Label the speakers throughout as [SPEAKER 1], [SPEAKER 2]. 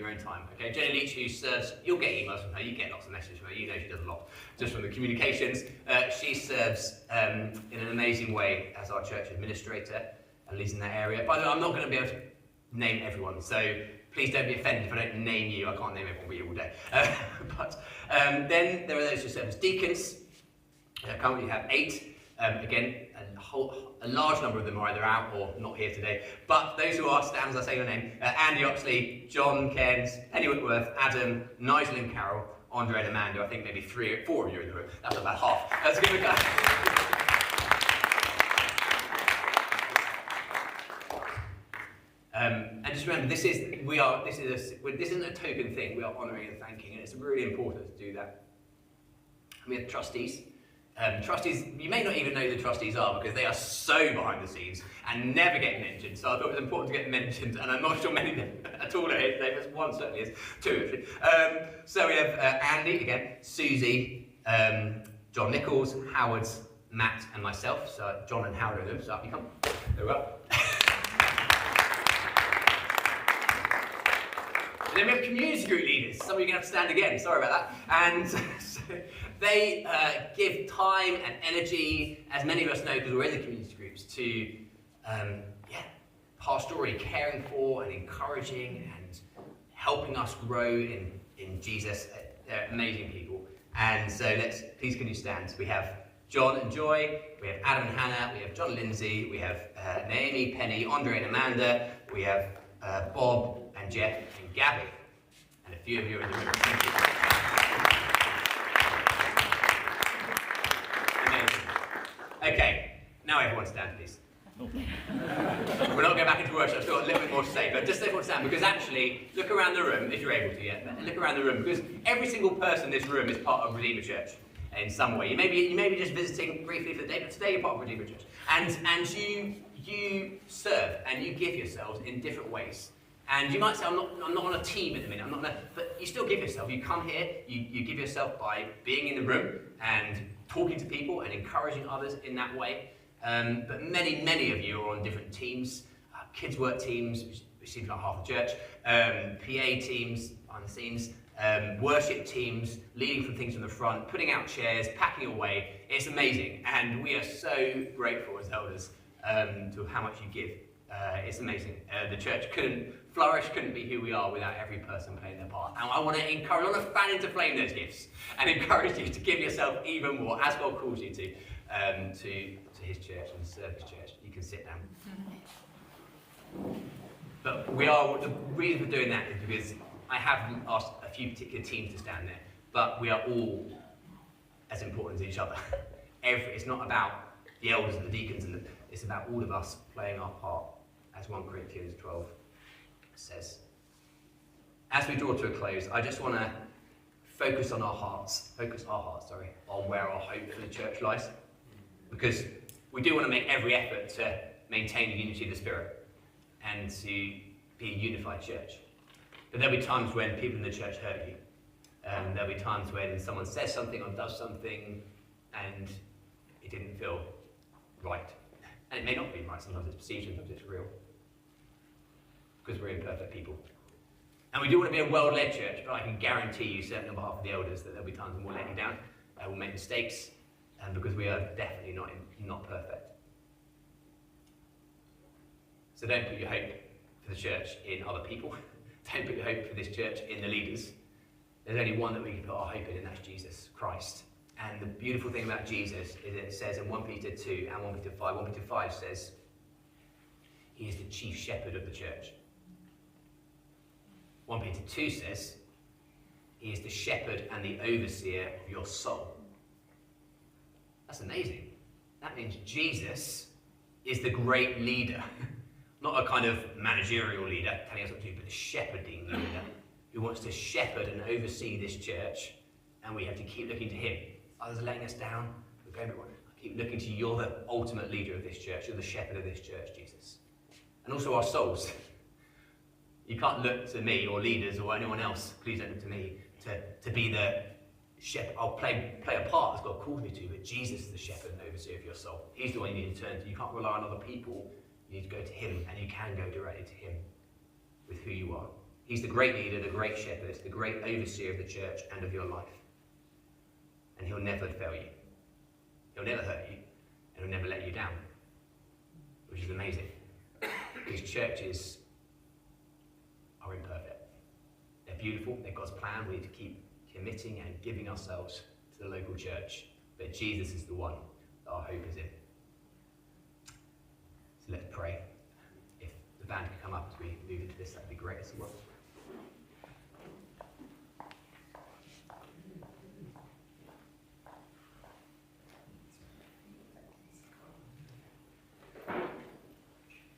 [SPEAKER 1] your own time. Okay, Jenny Leach, who serves, you'll get emails from her, you get lots of messages from her, you know she does a lot just from the communications. She serves in an amazing way as our church administrator and leads in that area. By the way, I'm not going to be able to name everyone, so please don't be offended if I don't name you. I can't name everyone for you all day. But then there are those who serve as deacons. Currently we have 8. Again, a large number of them are either out or not here today. But those who are, stand as I say your name, Andy Oxley, John Cairns, Penny Whitworth, Adam, Nigel and Carol, Andre and Amanda. I think maybe 3 or 4 of you in the room. That's about half. Let's give it a go. And just remember, this isn't a token thing. We are honouring and thanking, and it's really important to do that. We have trustees. Trustees, you may not even know who the trustees are because they are so behind the scenes and never get mentioned. So I thought it was important to get them mentioned, and I'm not sure many of them at all are here today. There's one certainly is, 2 actually. So we have Andy again, Susie, John Nichols, Howard, Matt, and myself. So John and Howard are them. So up you come. There we are. And then we have community group leaders. Some of you are going to have to stand again. Sorry about that. And so they give time and energy, as many of us know because we're in the community groups, to pastorally caring for and encouraging and helping us grow in Jesus. They're amazing people. And so please can you stand? We have John and Joy, we have Adam and Hannah, we have John and Lindsay, we have Naomi, Penny, Andre and Amanda, we have Bob and Jeff and Gabby, and a few of you are in the room. Thank you. Amazing. Okay, now everyone stand, please. We're not going back into worship, I've still got a little bit more to say, but just everyone stand, because actually, look around the room, if you're able to yet, look around the room, because every single person in this room is part of Redeemer Church in some way. You may be just visiting briefly for the day, but today you're part of Redeemer Church. And you serve and you give yourselves in different ways. And you might say, I'm not on a team at the minute, but you still give yourself. You come here, you give yourself by being in the room and talking to people and encouraging others in that way. But many of you are on different teams, kids work teams, which seems like half the church, PA teams behind the scenes, worship teams, leading from things from the front, putting out chairs, packing away. It's amazing, and we are so grateful as elders to how much you give. It's amazing. The church couldn't flourish, couldn't be who we are without every person playing their part. And I want to fan into flame those gifts and encourage you to give yourself even more, as God calls you to his church and serve his church. You can sit down. But the reason for doing that is because I haven't asked a few particular teams to stand there, but we are all as important as each other. It's not about the elders and the deacons, it's about all of us playing our part, as 1 Corinthians 12 says. As we draw to a close, I just want to focus our hearts, on where our hope for the church lies. Because we do want to make every effort to maintain the unity of the Spirit and to be a unified church. But there'll be times when people in the church hurt you. There'll be times when someone says something or does something and it didn't feel right. And it may not be right, sometimes it's perceived, sometimes it's real. Because we're imperfect people. And we do want to be a well-led church, but I can guarantee you, certainly on behalf of the elders, that there'll be times when we'll let you down, we'll make mistakes, because we are definitely not perfect. So don't put your hope for the church in other people. Don't put your hope for this church in the leaders. There's only one that we can put our hope in, and that's Jesus Christ. And the beautiful thing about Jesus is it says in 1 Peter 2 and 1 Peter 5, 1 Peter 5 says, he is the chief shepherd of the church. 1 Peter 2 says, he is the shepherd and the overseer of your soul. That's amazing. That means Jesus is the great leader. Not a kind of managerial leader telling us what to do, but a shepherding leader who wants to shepherd and oversee this church, and we have to keep looking to him. Others are letting us down. We're going, keep looking to you. You're the ultimate leader of this church. You're the shepherd of this church, Jesus. And also our souls. You can't look to me or leaders or anyone else, please don't look to me, to be the shepherd. I'll play a part as God calls me to, but Jesus is the shepherd and overseer of your soul. He's the one you need to turn to. You can't rely on other people. You need to go to him, and you can go directly to him with who you are. He's the great leader, the great shepherd, the great overseer of the church and of your life. And he'll never fail you. He'll never hurt you, and he'll never let you down, which is amazing. Because churches are imperfect. They're beautiful, they're God's plan. We need to keep committing and giving ourselves to the local church. But Jesus is the one that our hope is in. So let's pray. If the band could come up as we move into this, that'd be great as well.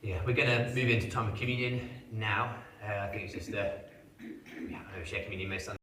[SPEAKER 1] Yeah, we're going to move into time of communion now. I think it's just I know share communion most Sundays.